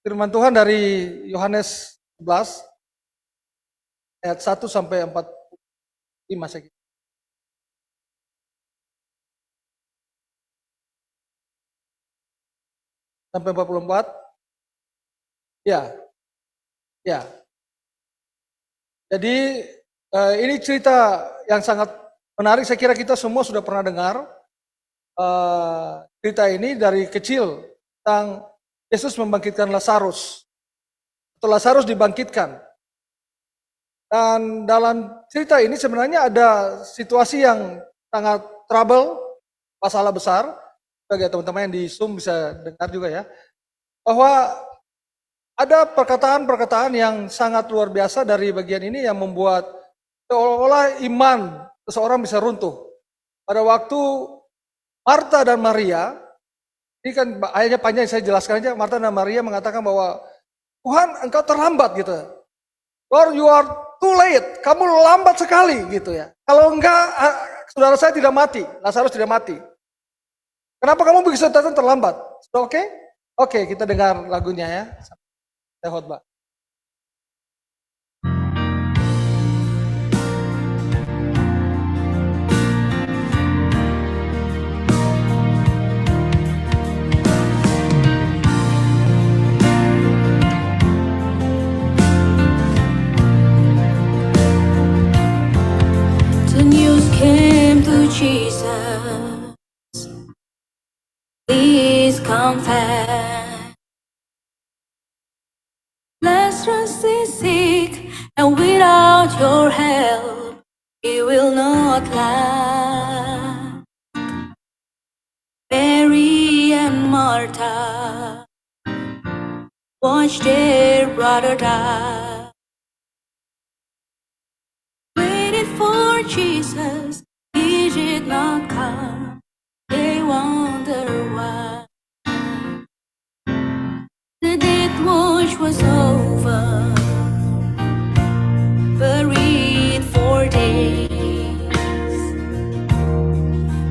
Firman Tuhan dari Yohanes 11 ayat 1 sampai 45 saya kira. Sampai 44. Ya. Ya. Jadi ini cerita yang sangat menarik, saya kira kita semua sudah pernah dengar cerita ini dari kecil tentang Yesus membangkitkan Lazarus. Atau Lazarus dibangkitkan. Dan dalam cerita ini sebenarnya ada situasi yang sangat trouble, masalah besar. Bagi teman-teman yang di Zoom bisa dengar juga ya. Bahwa ada perkataan-perkataan yang sangat luar biasa dari bagian ini yang membuat seolah-olah iman seseorang bisa runtuh. Pada waktu Marta dan Maria, ini kan ayatnya panjang, saya jelaskan aja. Marta dan Maria mengatakan bahwa Tuhan, engkau terlambat gitu. Lord, you are too late. Kamu lambat sekali gitu ya. Kalau enggak, saudara saya tidak mati. Lazarus tidak mati. Kenapa kamu begitu datang terlambat? Sudah oke? Oke, kita dengar lagunya ya. Saya khotbah. The news came to Jesus. Please confess. Lazarus is sick, and without your help, he will not last. Mary and Martha watched their brother die. Waited for Jesus, he did not come. They wonder why. The death watch was over, buried for days.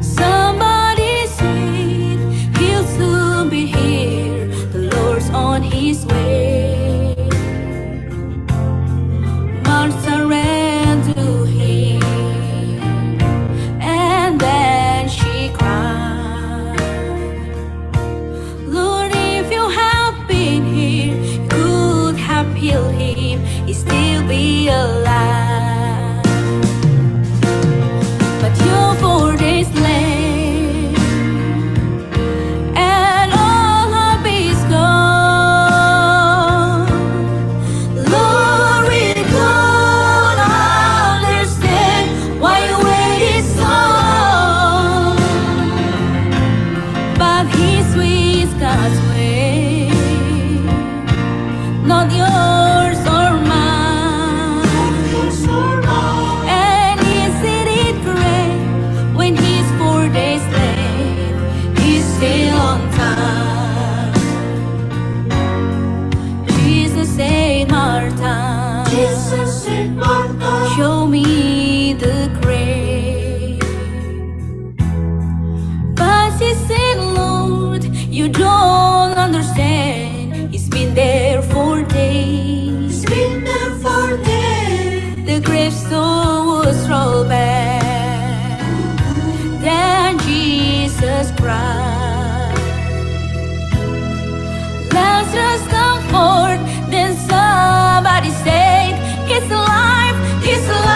Somebody said he'll soon be here. The Lord's on his way. Martha ran to him, and then she cried, Lord, if you had been here, you could have healed him, he'd still be alive. But you're 4 days late, and all hope is gone. Lord, we don't understand why you waited so long. But his way is God's way, not yours or mine. And isn't it great when he's 4 days late, he's still on time. Jesus said, Martha, show me the grave. But she said, Lord, you don't understand. He's been there 4 days. The gravestone was rolled back. Then Jesus cried, Lazarus, come forth. Then somebody said, he's alive, he's alive.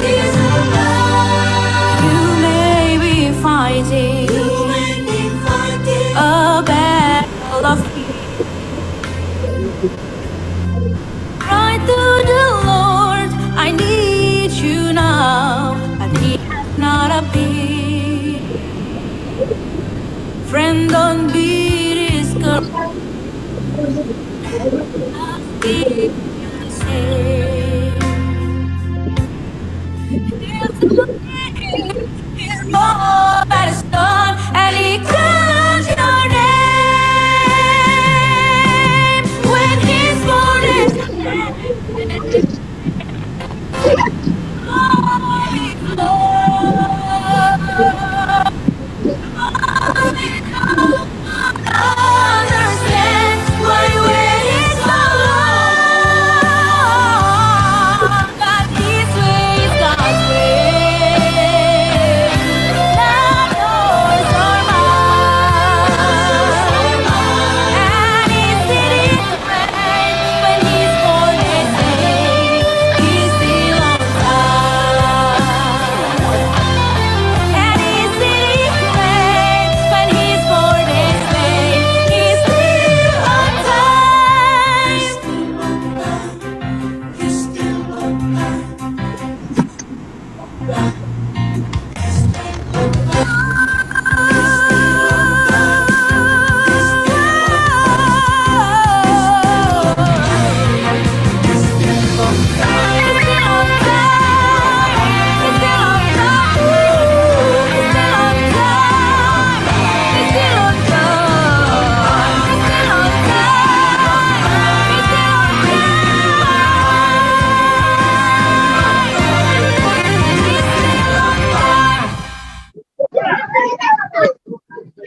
He's alive. You may be fighting a battle of fear. Cry to the Lord, I need you now, but he has not appeared. Friend, don't be discouraged. He's all that is done, and he calls your name when he's born in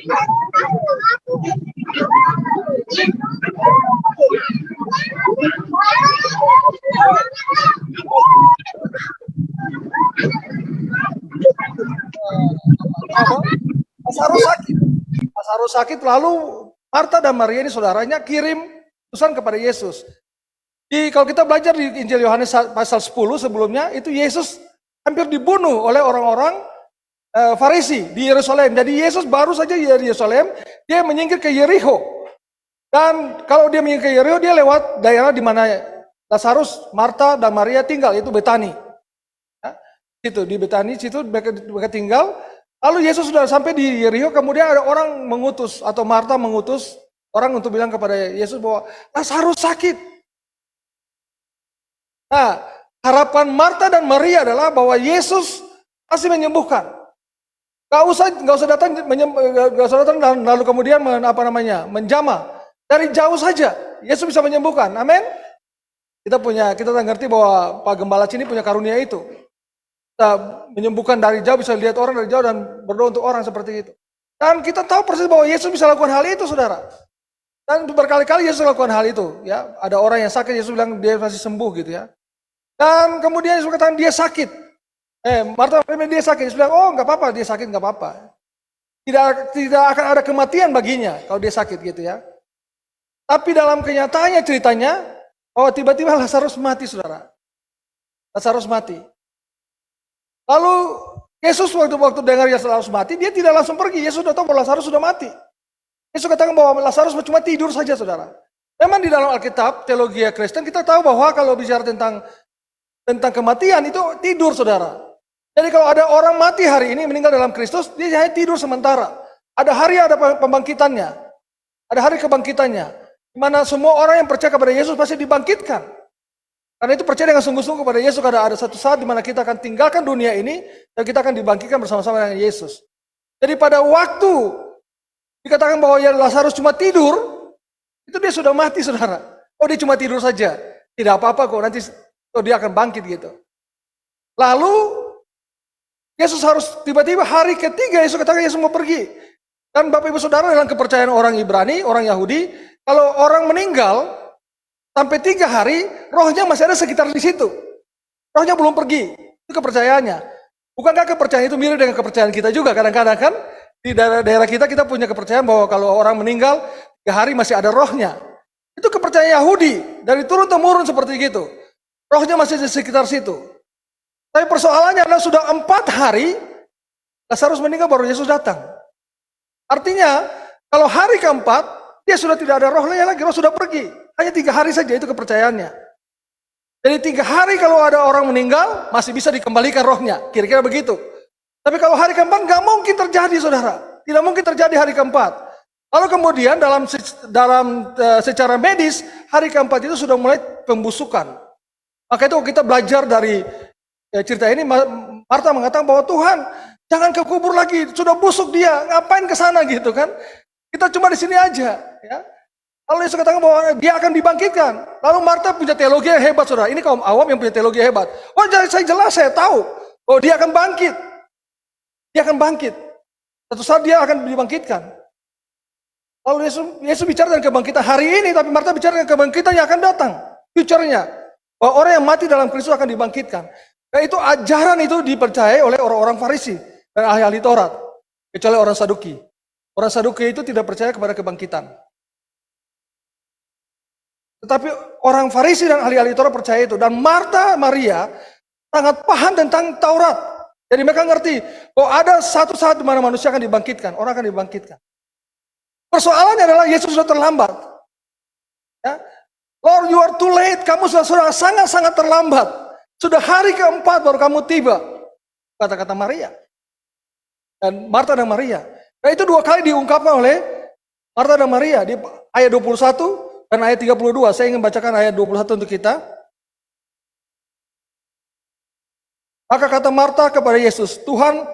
Lazarus sakit. Lazarus sakit, lalu Marta dan Maria ini saudaranya kirim pesan kepada Yesus. Kalau kita belajar di Injil Yohanes pasal 10 sebelumnya, itu Yesus hampir dibunuh oleh orang-orang Farisi di Yerusalem. Jadi Yesus baru saja di Yerusalem, dia menyingkir ke Yerikho. Dan kalau dia menyingkir ke Yerikho, dia lewat daerah di mana Lazarus, Marta, dan Maria tinggal, yaitu Betani. Ya, itu di Betani, situ mereka tinggal. Lalu Yesus sudah sampai di Yerikho, kemudian ada orang mengutus, atau Marta mengutus orang untuk bilang kepada Yesus bahwa Lazarus sakit. Nah, harapan Marta dan Maria adalah bahwa Yesus pasti menyembuhkan. Gak usah datang dan lalu kemudian menjamah. Dari jauh saja Yesus bisa menyembuhkan. Amin. Kita ngerti bahwa Pak Gembala sini punya karunia itu. Kita menyembuhkan dari jauh, bisa lihat orang dari jauh dan berdoa untuk orang seperti itu. Dan kita tahu persis bahwa Yesus bisa lakukan hal itu, saudara. Dan berkali-kali Yesus lakukan hal itu. Ya, ada orang yang sakit, Yesus bilang dia pasti sembuh gitu ya. Dan kemudian Yesus katakan dia sakit. Marta dia sakit. Yesus bilang, oh nggak apa-apa, dia sakit nggak apa-apa. Tidak akan ada kematian baginya kalau dia sakit gitu ya. Tapi dalam kenyataannya ceritanya, oh tiba-tiba Lazarus mati, saudara. Lazarus mati. Lalu Yesus waktu dengar Lazarus mati, dia tidak langsung pergi. Yesus sudah tahu bahwa Lazarus sudah mati. Yesus katakan bahwa Lazarus cuma tidur saja, saudara. Memang di dalam Alkitab, teologi Kristen, kita tahu bahwa kalau bicara tentang kematian itu tidur, saudara. Jadi kalau ada orang mati hari ini meninggal dalam Kristus, dia hanya tidur sementara. Ada hari ada pembangkitannya. Ada hari kebangkitannya. Di mana semua orang yang percaya kepada Yesus pasti dibangkitkan. Karena itu percaya dengan sungguh-sungguh kepada Yesus, karena ada satu saat di mana kita akan tinggalkan dunia ini dan kita akan dibangkitkan bersama-sama dengan Yesus. Jadi pada waktu dikatakan bahwa Lazarus cuma tidur, itu dia sudah mati, saudara. Oh, dia cuma tidur saja. Tidak apa-apa kok, nanti dia akan bangkit gitu. Lalu Yesus harus tiba-tiba hari ketiga Yesus katakan Yesus mau pergi. Dan Bapak Ibu Saudara, dalam kepercayaan orang Ibrani, orang Yahudi, kalau orang meninggal sampai 3 hari, rohnya masih ada sekitar di situ. Rohnya belum pergi. Itu kepercayaannya. Bukankah kepercayaan itu mirip dengan kepercayaan kita juga? Kadang-kadang kan di daerah kita punya kepercayaan bahwa kalau orang meninggal 3 hari masih ada rohnya. Itu kepercayaan Yahudi dari turun temurun seperti gitu. Rohnya masih di sekitar situ. Tapi persoalannya adalah sudah 4 hari Lazarus meninggal baru Yesus datang. Artinya kalau hari keempat dia sudah tidak ada rohnya lagi, roh sudah pergi. Hanya 3 hari saja, itu kepercayaannya. Jadi 3 hari kalau ada orang meninggal masih bisa dikembalikan rohnya, kira-kira begitu. Tapi kalau hari keempat nggak mungkin terjadi, saudara. Tidak mungkin terjadi hari keempat. Lalu kemudian secara medis hari keempat itu sudah mulai pembusukan. Maka itu kita belajar dari cerita ini, Marta mengatakan bahwa Tuhan jangan ke kubur lagi, sudah busuk dia, ngapain ke sana gitu kan? Kita cuma di sini aja, ya. Lalu Yesus katakan bahwa dia akan dibangkitkan. Lalu Marta punya teologi yang hebat, saudara. Ini kaum awam yang punya teologi yang hebat. Oh, saya tahu bahwa dia akan bangkit. Dia akan bangkit. Satu saat dia akan dibangkitkan. Lalu Yesus bicara tentang kebangkitan hari ini, tapi Marta bicara tentang kebangkitan yang akan datang. Future-nya. Bahwa orang yang mati dalam Kristus akan dibangkitkan. Dan itu ajaran itu dipercayai oleh orang-orang Farisi dan ahli-ahli Taurat. Kecuali orang Saduki. Orang Saduki itu tidak percaya kepada kebangkitan. Tetapi orang Farisi dan ahli-ahli Taurat percaya itu. Dan Marta, Maria sangat paham tentang Taurat. Jadi mereka ngerti bahwa ada satu saat di mana manusia akan dibangkitkan. Orang akan dibangkitkan. Persoalannya adalah Yesus sudah terlambat. Ya. Lord, you are too late. Kamu sudah sangat-sangat terlambat. Sudah hari keempat baru kamu tiba. Kata-kata Maria. Dan Marta dan Maria. Nah itu 2 kali diungkapkan oleh Marta dan Maria. Di ayat 21 dan ayat 32. Saya ingin bacakan ayat 21 untuk kita. Maka kata Marta kepada Yesus, Tuhan,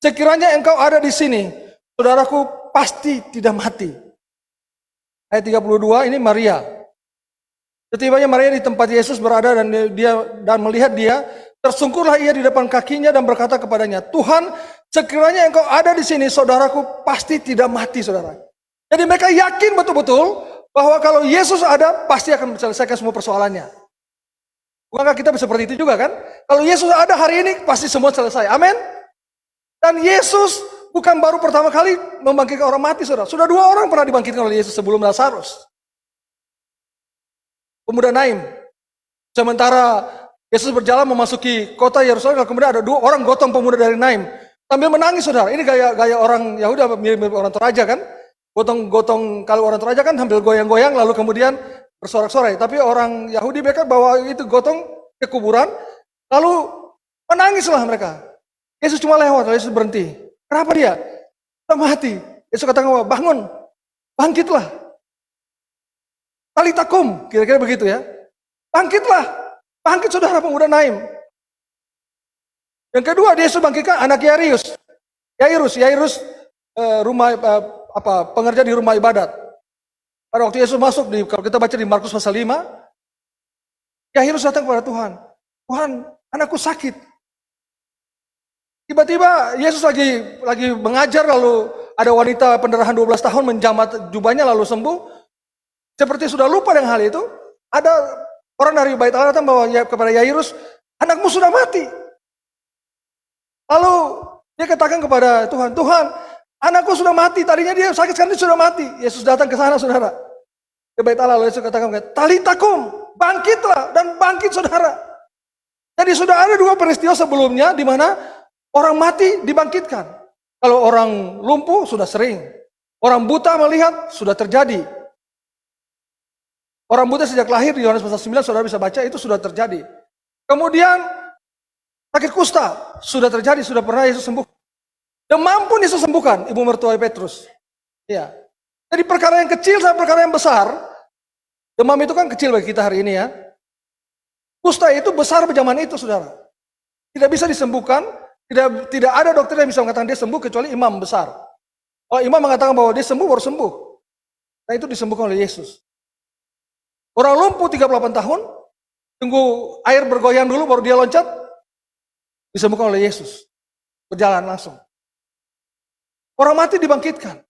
sekiranya engkau ada di sini, saudaraku pasti tidak mati. Ayat 32 ini Maria. Setibanya Maria di tempat Yesus berada dan melihat dia, tersungkurlah ia di depan kakinya dan berkata kepadanya, Tuhan, sekiranya engkau ada di sini, saudaraku pasti tidak mati, saudara. Jadi mereka yakin betul-betul bahwa kalau Yesus ada, pasti akan menyelesaikan semua persoalannya. Bukankah kita bisa seperti itu juga kan? Kalau Yesus ada hari ini, pasti semua selesai. Amin. Dan Yesus bukan baru pertama kali membangkitkan orang mati, saudara. Sudah 2 orang pernah dibangkitkan oleh Yesus sebelum Lazarus. Pemuda Naim. Sementara Yesus berjalan memasuki kota Yerusalem, kemudian ada 2 orang gotong pemuda dari Naim. Sambil menangis, saudara. Ini gaya orang Yahudi, mirip orang Toraja kan? Gotong-gotong, kalau orang Toraja kan sambil goyang-goyang lalu kemudian bersorak-sorai. Tapi orang Yahudi mereka bawa itu gotong ke kuburan, lalu menangislah mereka. Yesus cuma lewat, lalu Yesus berhenti. Kenapa dia? Sudah mati. Yesus katakan, bangun, bangkitlah. Talitakum, kira-kira begitu ya. Bangkitlah, bangkit saudara pemuda Naim. Yang kedua, Yesus bangkitkan anak Yairus. Yairus rumah pengerja di rumah ibadat. Pada waktu Yesus masuk, kalau kita baca di Markus pasal 5, Yairus datang kepada Tuhan. Tuhan, anakku sakit. Tiba-tiba Yesus lagi mengajar, lalu ada wanita pendarahan 12 tahun menjamat jubahnya lalu sembuh. Seperti sudah lupa dengan hal itu, ada orang dari Bait Allah datang kepada Yairus, anakmu sudah mati. Lalu dia katakan kepada Tuhan, Tuhan, anakku sudah mati. Tadinya dia sakit, sekarang dia sudah mati. Yesus datang ke sana, saudara. Ke Bait Allah, lalu Yesus katakan, talitakum, bangkitlah, dan bangkit saudara. Jadi sudah ada 2 peristiwa sebelumnya di mana orang mati dibangkitkan. Kalau orang lumpuh sudah sering. Orang buta melihat sudah terjadi. Orang buta sejak lahir di Yohanes pasal 9, saudara bisa baca, itu sudah terjadi. Kemudian sakit kusta sudah terjadi, sudah pernah Yesus sembuh. Demam pun Yesus sembuhkan, ibu mertua Petrus. Ya. Jadi perkara yang kecil sampai perkara yang besar, demam itu kan kecil bagi kita hari ini ya. Kusta itu besar pada zaman itu, saudara. Tidak bisa disembuhkan, tidak ada dokter yang bisa mengatakan dia sembuh kecuali imam besar. Oh, imam mengatakan bahwa dia sembuh baru sembuh. Nah, itu disembuhkan oleh Yesus. Orang lumpuh 38 tahun, tunggu air bergoyang dulu baru dia loncat, disembuhkan oleh Yesus. Berjalan langsung. Orang mati dibangkitkan.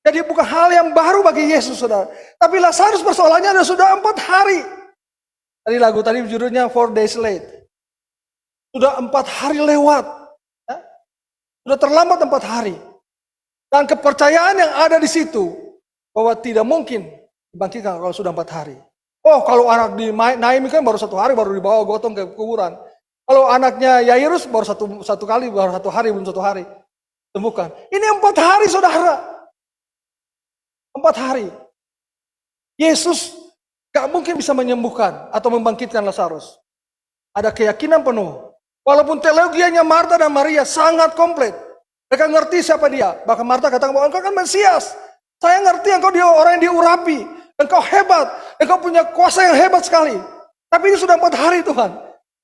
Jadi bukan hal yang baru bagi Yesus, saudara. Tapi Lazarus persoalannya sudah 4 hari. Tadi lagu tadi judulnya 4 days late. Sudah 4 hari lewat. Ya? Sudah terlambat 4 hari. Dan kepercayaan yang ada di situ, bahwa tidak mungkin dibangkitkan kalau sudah 4 hari. Oh, kalau anak di Naim kan baru 1 hari baru dibawa gotong ke kuburan. Kalau anaknya Yairus baru satu kali, baru 1 hari, belum 1 hari. Temukan. Ini 4 hari, saudara. 4 hari. Yesus gak mungkin bisa menyembuhkan atau membangkitkan Lazarus. Ada keyakinan penuh. Walaupun teologianya Marta dan Maria sangat komplit. Mereka ngerti siapa dia. Bahkan Marta katakan bahwa engkau kan Mesias. Saya ngerti engkau dia orang yang diurapi. Engkau hebat, engkau punya kuasa yang hebat sekali. Tapi ini sudah 4 hari, Tuhan.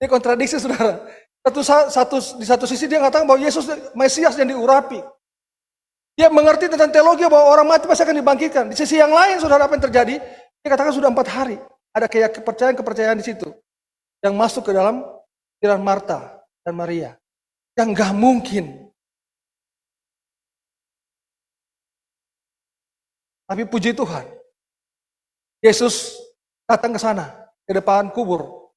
Ini kontradiksi, saudara. Di satu sisi dia mengatakan bahwa Yesus Mesias yang diurapi. Dia mengerti tentang teologi bahwa orang mati pasti akan dibangkitkan. Di sisi yang lain, saudara, apa yang terjadi? Dia katakan sudah 4 hari. Ada kepercayaan di situ. Yang masuk ke dalam pikiran Marta dan Maria. Yang gak mungkin. Tapi puji Tuhan. Yesus datang ke sana, ke depan kubur.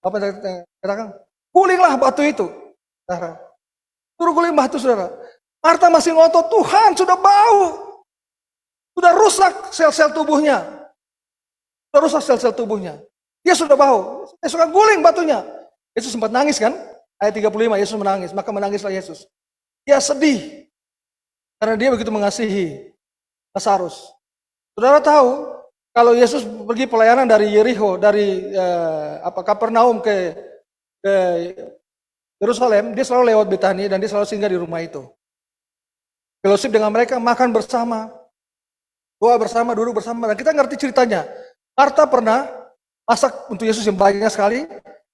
Apa yang katakan? Gulinglah batu itu. Saudara. Suruh guling batu, saudara. Marta masih ngotot, Tuhan sudah bau. Sudah rusak sel-sel tubuhnya. Sudah rusak sel-sel tubuhnya. Dia sudah bau. Yesus suka guling batunya. Yesus sempat nangis kan? Ayat 35, Yesus menangis. Maka menangislah Yesus. Dia sedih. Karena dia begitu mengasihi Lazarus. Saudara tahu, kalau Yesus pergi pelayanan dari Yericho, dari Kapernaum ke Yerusalem, dia selalu lewat Betania dan dia selalu singgah di rumah itu. Fellowship dengan mereka, makan bersama, doa bersama, duduk bersama. Dan kita ngerti ceritanya. Marta pernah masak untuk Yesus yang banyak sekali,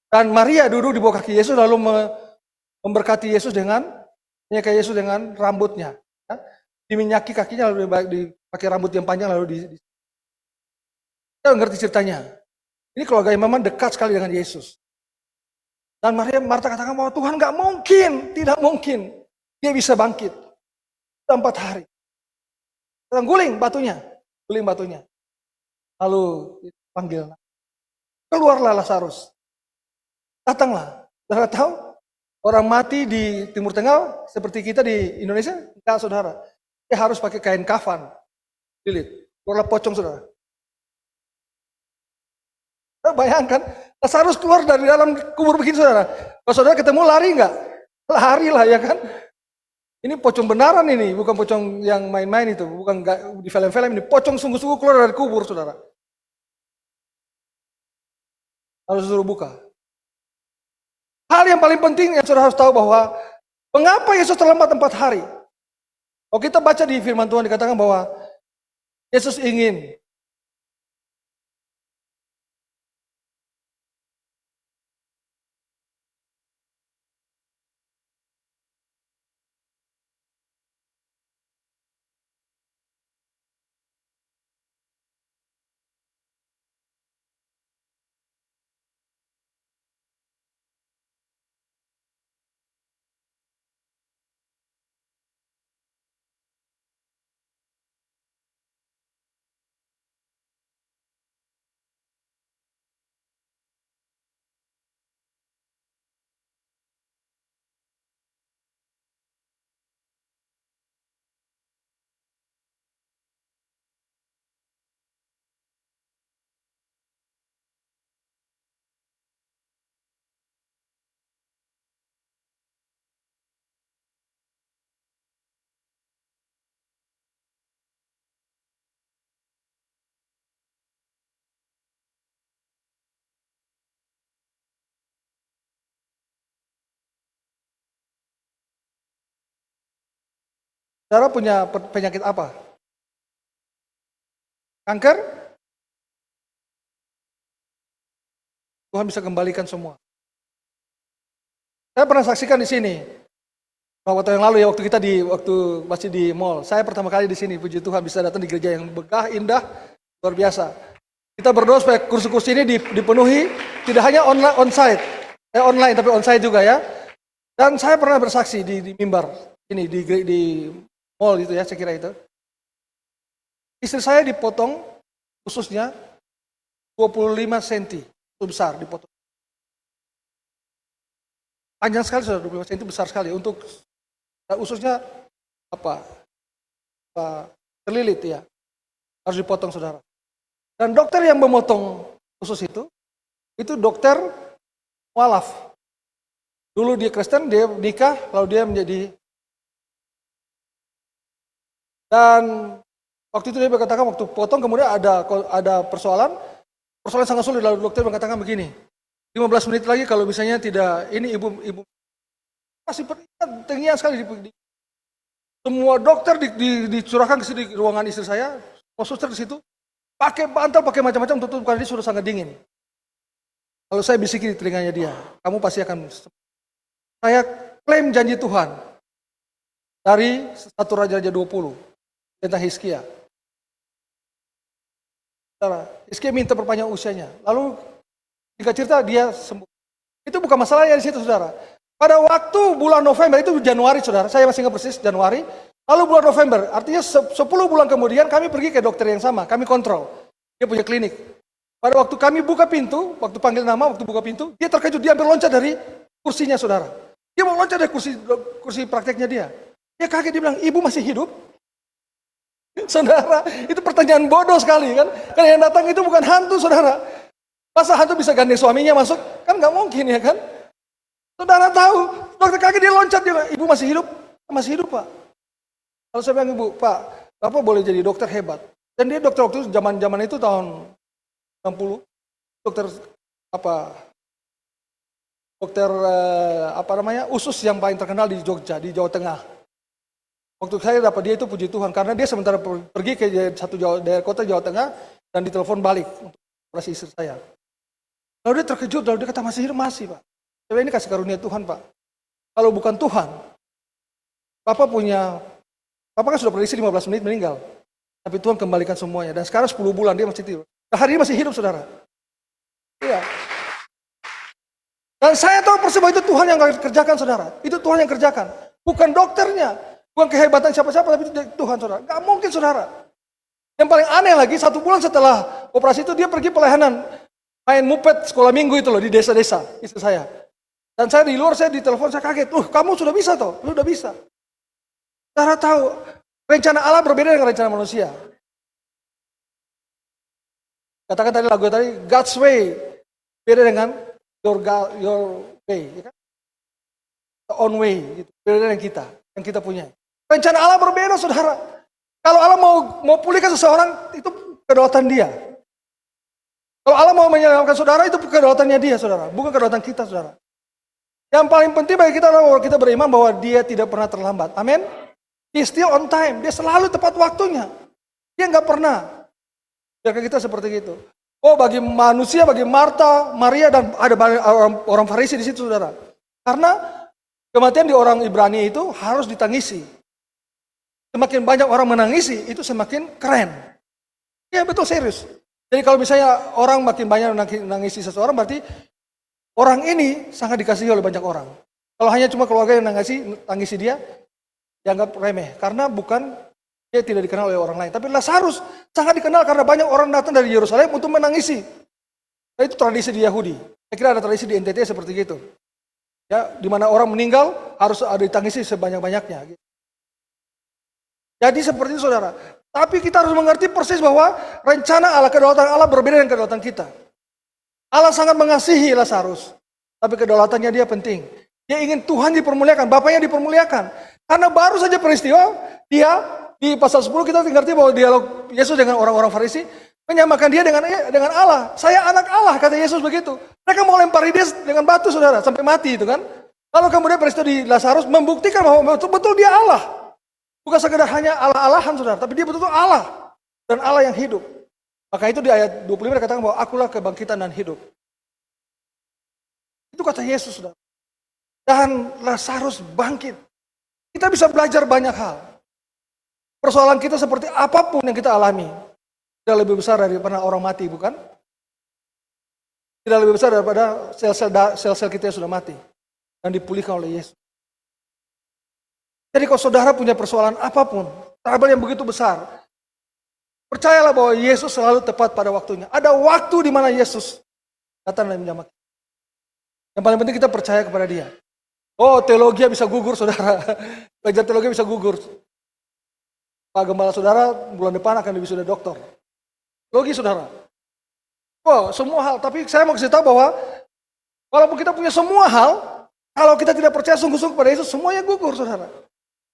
dan Maria duduk di bawah kaki Yesus lalu memberkati Yesus dengan menyakai Yesus dengan rambutnya. Ya. Diminyaki kakinya lalu dipakai rambut yang panjang lalu kita ngerti ceritanya. Ini keluarga yang memang dekat sekali dengan Yesus. Dan Marta katakan bahwa Tuhan gak mungkin, tidak mungkin. dia bisa bangkit. 4 hari. Guling batunya. Lalu dipanggil. Keluarlah Lazarus. Datanglah. Saudara tahu, orang mati di Timur Tengah seperti kita di Indonesia? Enggak, saudara. Dia harus pakai kain kafan. Lilit. Keluarlah pocong, saudara. Bayangkan, Lazarus keluar dari dalam kubur begini, saudara. Kalau saudara ketemu, lari enggak? Lari lah, ya kan? Ini pocong benaran ini, bukan pocong yang main-main itu. Bukan di film-film ini. Pocong sungguh-sungguh keluar dari kubur, saudara. Harus suruh buka. Hal yang paling penting yang saudara harus tahu bahwa mengapa Yesus terlambat 4 hari? Kalau kita baca di firman Tuhan dikatakan bahwa Yesus ingin saudara punya penyakit apa? Kanker? Tuhan bisa kembalikan semua. Saya pernah saksikan di sini. Waktu yang lalu ya, waktu masih di mall. Saya pertama kali di sini, puji Tuhan bisa datang di gereja yang megah, indah, luar biasa. Kita berdoa supaya kursi-kursi ini dipenuhi, tidak hanya online tapi onsite juga ya. Dan saya pernah bersaksi di mimbar ini di mall itu ya, saya kira itu. Istri saya dipotong ususnya 25 cm, itu besar dipotong. Panjang sekali sudah 25 cm, itu besar sekali untuk ususnya terlilit ya. Harus dipotong, saudara. Dan dokter yang memotong usus itu dokter mualaf. Dulu dia Kristen, dia nikah, lalu dia menjadi. Dan waktu itu dia berkatakan waktu potong kemudian ada persoalan sangat sulit, lalu dokter mengatakan begini, 15 menit lagi kalau misalnya tidak, ini ibu masih tinggi sekali. Semua dokter dicurahkan ke sini, di ruangan istri saya, suster di situ, pakai bantal, pakai macam-macam untuk karena dia sudah sangat dingin. Lalu saya bisiki di telinganya dia, kamu pasti akan. Saya klaim janji Tuhan dari 1 Raja-Raja 20 tentang Hizkia. Hizkia minta perpanjang usianya. Lalu jika cerita dia sembuh. Itu bukan masalahnya di situ, saudara. Pada waktu bulan November, itu Januari, saudara. Saya masih ingat persis Januari. Lalu bulan November, artinya 10 bulan kemudian kami pergi ke dokter yang sama. Kami kontrol. Dia punya klinik. Pada waktu kami buka pintu, waktu panggil nama, waktu buka pintu, dia terkejut. Dia hampir loncat dari kursinya, saudara. Dia mau loncat dari kursi prakteknya dia. Dia kaget, dia bilang, ibu masih hidup? Saudara, itu pertanyaan bodoh sekali kan? Karena yang datang itu bukan hantu, saudara. Masa hantu bisa gandeng suaminya masuk? Kan nggak mungkin ya kan? Saudara tahu, dokter kaget dia loncat, dia bilang, ibu masih hidup? Masih hidup, Pak. Kalau saya bilang, ibu, Pak, Bapak boleh jadi dokter hebat. Dan dia dokter waktu itu, zaman itu tahun 60, dokter usus yang paling terkenal di Jogja, di Jawa Tengah. Waktu saya dapat dia itu puji Tuhan, karena dia sementara pergi ke satu daerah kota Jawa Tengah dan ditelepon balik untuk operasi istri saya. Lalu dia terkejut, lalu dia kata masih hidup, masih Pak. Saya ini kasih karunia Tuhan Pak. Kalau bukan Tuhan, Bapak kan sudah prediksi 15 menit meninggal. Tapi Tuhan kembalikan semuanya. Dan sekarang 10 bulan dia masih tidur. Hari ini masih hidup, saudara. Iya. Dan saya tahu persis bahwa itu Tuhan yang kerjakan, saudara. Itu Tuhan yang kerjakan. Bukan dokternya, bukan kehebatan siapa-siapa, tapi itu dari Tuhan, saudara. Gak mungkin, saudara. Yang paling aneh lagi, 1 bulan setelah operasi itu dia pergi pelayanan main muped sekolah minggu itu loh di desa-desa, istri saya. Dan saya di luar, saya di telepon, saya kaget. Kamu sudah bisa toh? Sudah bisa. Saudara tahu, rencana Allah berbeda dengan rencana manusia. Katakan tadi lagu tadi, God's way beda dengan your way, ya kan? The own way, gitu. Beda dengan yang kita punya. Rencana Allah berbeda, saudara. Kalau Allah mau pulihkan seseorang, itu kedaulatan dia. Kalau Allah mau menyelamatkan saudara, itu kedaulatannya dia, saudara. Bukan kedaulatan kita, saudara. Yang paling penting bagi kita adalah bahwa kita beriman bahwa dia tidak pernah terlambat. Amin. He still on time. Dia selalu tepat waktunya. Dia nggak pernah. Jaga kita seperti itu. Bagi manusia, bagi Marta, Maria, dan ada orang Farisi di situ, saudara. Karena kematian di orang Ibrani itu harus ditangisi. Semakin banyak orang menangisi, itu semakin keren. Ya betul, serius. Jadi kalau misalnya orang makin banyak menangisi seseorang, berarti orang ini sangat dikasihi oleh banyak orang. Kalau hanya cuma keluarga yang tangisi dia, dianggap remeh. Karena dia tidak dikenal oleh orang lain. Tapi Lazarus sangat dikenal karena banyak orang datang dari Yerusalem untuk menangisi. Nah, itu tradisi di Yahudi. Saya kira ada tradisi di NTT seperti gitu. Ya, di mana orang meninggal harus ada ditangisi sebanyak-banyaknya. Jadi seperti itu, saudara. Tapi kita harus mengerti persis bahwa rencana Allah, kedaulatan Allah berbeda dengan kedaulatan kita. Allah sangat mengasihi Lazarus, tapi kedaulatannya dia penting. Dia ingin Tuhan dipermuliakan, Bapaknya dipermuliakan. Karena baru saja peristiwa, dia di pasal 10 kita ngerti bahwa dialog Yesus dengan orang-orang Farisi menyamakan dia dengan Allah. Saya anak Allah, kata Yesus begitu. Mereka mau lempari dia dengan batu, saudara, sampai mati itu kan. Lalu kemudian peristiwa di Lazarus membuktikan bahwa betul-betul dia Allah. Bukan sekedar hanya Allah-Allahan, saudara, tapi dia betul-betul Allah. Dan Allah yang hidup. Maka itu di ayat 25 dikatakan bahwa akulah kebangkitan dan hidup. Itu kata Yesus, saudara. Dan Lazarus bangkit. Kita bisa belajar banyak hal. Persoalan kita seperti apapun yang kita alami, tidak lebih besar daripada orang mati, bukan? Tidak lebih besar daripada sel-sel kita yang sudah mati. Dan dipulihkan oleh Yesus. Jadi kalau saudara punya persoalan apapun, trouble yang begitu besar, percayalah bahwa Yesus selalu tepat pada waktunya. Ada waktu di mana Yesus datang dan menyelamatkan. Yang paling penting kita percaya kepada dia. Teologi bisa gugur, saudara. Belajar teologi bisa gugur. Pak Gembala saudara bulan depan akan lebih sudah doktor. Teologi, saudara. Semua hal. Tapi saya mau kasih tahu bahwa walaupun kita punya semua hal, kalau kita tidak percaya sungguh-sungguh pada Yesus, semuanya gugur, saudara.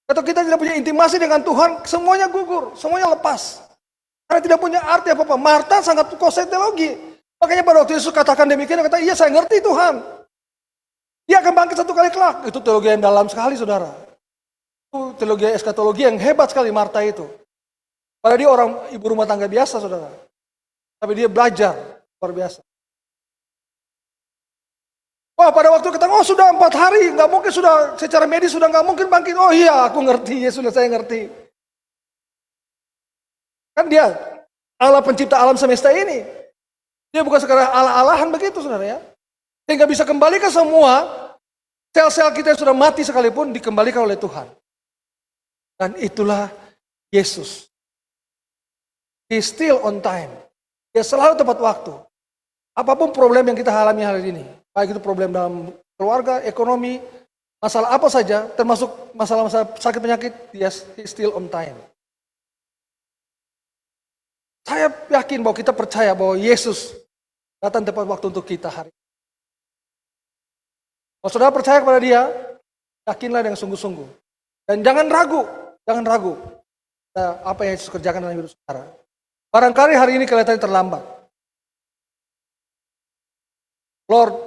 Atau kita tidak punya intimasi dengan Tuhan, semuanya gugur, semuanya lepas. Karena tidak punya arti apa-apa. Marta sangat kuasai teologi. Makanya pada waktu Yesus katakan demikian, dia kata, iya saya ngerti Tuhan. Dia akan bangkit satu kali kelak. Itu teologi yang dalam sekali, saudara. Itu teologi eskatologi yang hebat sekali Marta itu. Padahal dia orang ibu rumah tangga biasa, saudara. Tapi dia belajar, luar biasa. Pada waktu kita, sudah 4 hari, nggak mungkin sudah, secara medis sudah nggak mungkin bangkit. Iya, aku ngerti, ya sudah saya ngerti. Kan dia, Allah pencipta alam semesta ini. Dia bukan sekadar Allah-Allahan begitu, saudara ya. Sehingga bisa kembalikan semua, sel-sel kita yang sudah mati sekalipun, dikembalikan oleh Tuhan. Dan itulah Yesus. He still on time. Dia selalu tepat waktu. Apapun problem yang kita alami hari ini, baik itu problem dalam keluarga, ekonomi, masalah apa saja, termasuk masalah-masalah sakit penyakit, dia still on time. Saya yakin bahwa kita percaya bahwa Yesus datang tepat waktu untuk kita hari ini. Kalau saudara percaya kepada dia, yakinlah dengan sungguh-sungguh. Dan jangan ragu apa yang Yesus kerjakan dalam hidup saudara. Barangkali hari ini kelihatannya terlambat. Lord,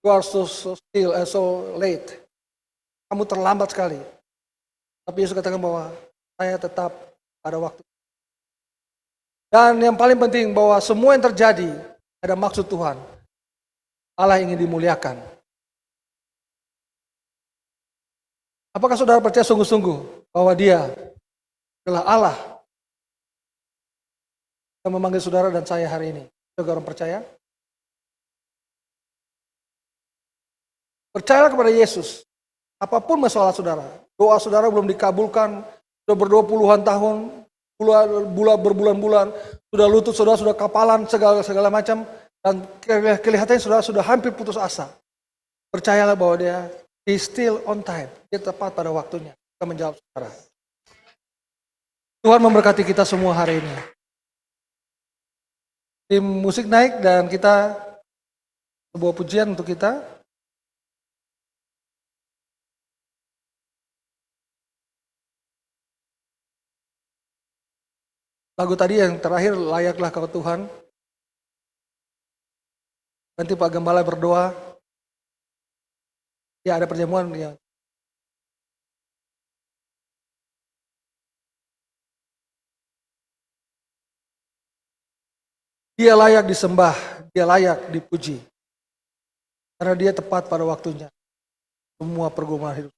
you are so still and so late. Kamu terlambat sekali. Tapi Yesus katakan bahwa saya tetap pada waktu. Dan yang paling penting bahwa semua yang terjadi ada maksud Tuhan. Allah ingin dimuliakan. Apakah saudara percaya sungguh-sungguh bahwa dia adalah Allah yang memanggil saudara dan saya hari ini? Saudara orang percaya? Percayalah kepada Yesus. apapun masalah saudara, doa saudara belum dikabulkan, sudah berdoa puluhan tahun, berbulan-bulan, sudah lutut saudara sudah kapalan segala macam, dan kelihatannya saudara sudah hampir putus asa. Percayalah bahwa dia still on time, dia tepat pada waktunya. Kita menjawab saudara. Tuhan memberkati kita semua hari ini. Tim musik naik dan kita sebuah pujian untuk kita. Lagu tadi yang terakhir, layaklah kau Tuhan. Nanti Pak Gembala berdoa. Ya, ada perjamuan yang dia layak disembah, dia layak dipuji. Karena dia tepat pada waktunya. Semua pergumulan hidup.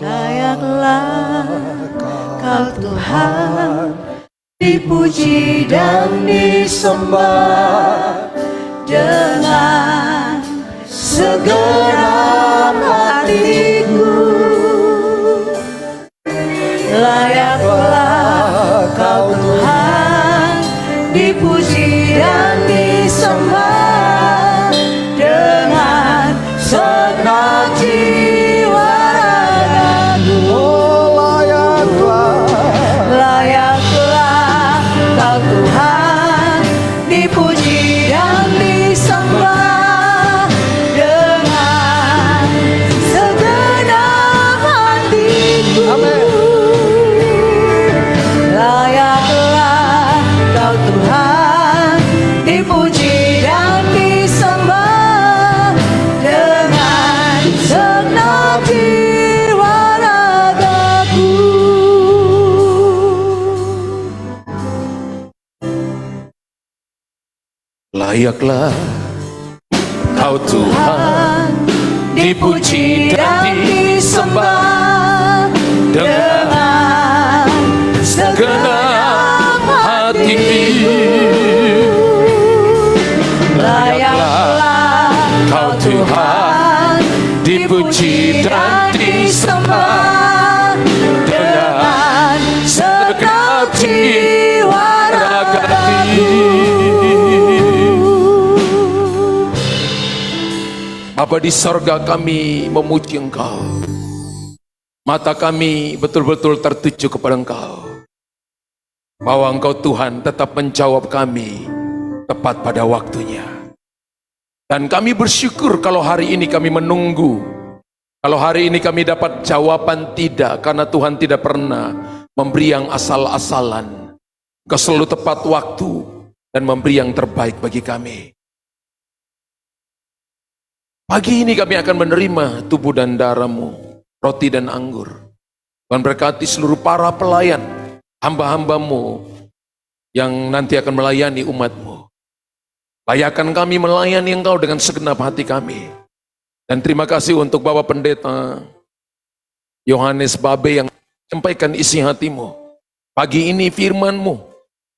Layaklah kau Tuhan, dipuji dan disembah dengan segenap hatiku. Layaklah kau Tuhan, dipuji dan disembah dengan segenap jiwa ragaku. Oh, Layaklah kau Tuhan, dipuji dan disembah dengan segenap hatiku. Amin. Layaklah kau Tuhan, dipuji dan disembah dengan segenap jiwa ragaku. Layaklah kau Tuhan, dipuji dan disembah dengan segenap hatiku. Layaklah kau Tuhan, dipuji dan disembah dengan segenap jiwa ragaku. Bapa di sorga, kami memuji Engkau. Mata kami betul-betul tertuju kepada Engkau. Bahwa Engkau Tuhan tetap menjawab kami tepat pada waktunya. Dan kami bersyukur kalau hari ini kami menunggu. Kalau hari ini kami dapat jawaban tidak, karena Tuhan tidak pernah memberi yang asal-asalan. Engkau selalu tepat waktu dan memberi yang terbaik bagi kami. Pagi ini kami akan menerima tubuh dan darah-Mu, roti dan anggur. Tuhan berkati seluruh para pelayan, hamba-hamba-Mu yang nanti akan melayani umat-Mu. Layakkan kami melayani Engkau dengan segenap hati kami. Dan terima kasih untuk Bapak Pendeta Yohanes Babe yang menyampaikan isi hati-Mu. Pagi ini firman-Mu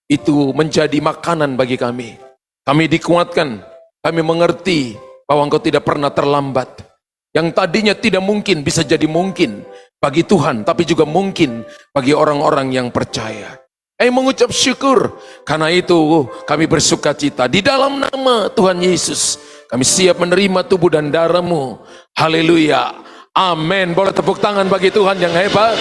itu menjadi makanan bagi kami. Kami dikuatkan, kami mengerti bahwa Engkau tidak pernah terlambat. Yang tadinya tidak mungkin bisa jadi mungkin bagi Tuhan, tapi juga mungkin bagi orang-orang yang percaya. Kami mengucap syukur, karena itu kami bersuka cita. Di dalam nama Tuhan Yesus, kami siap menerima tubuh dan darah-Mu. Haleluya. Amin. Boleh tepuk tangan bagi Tuhan yang hebat.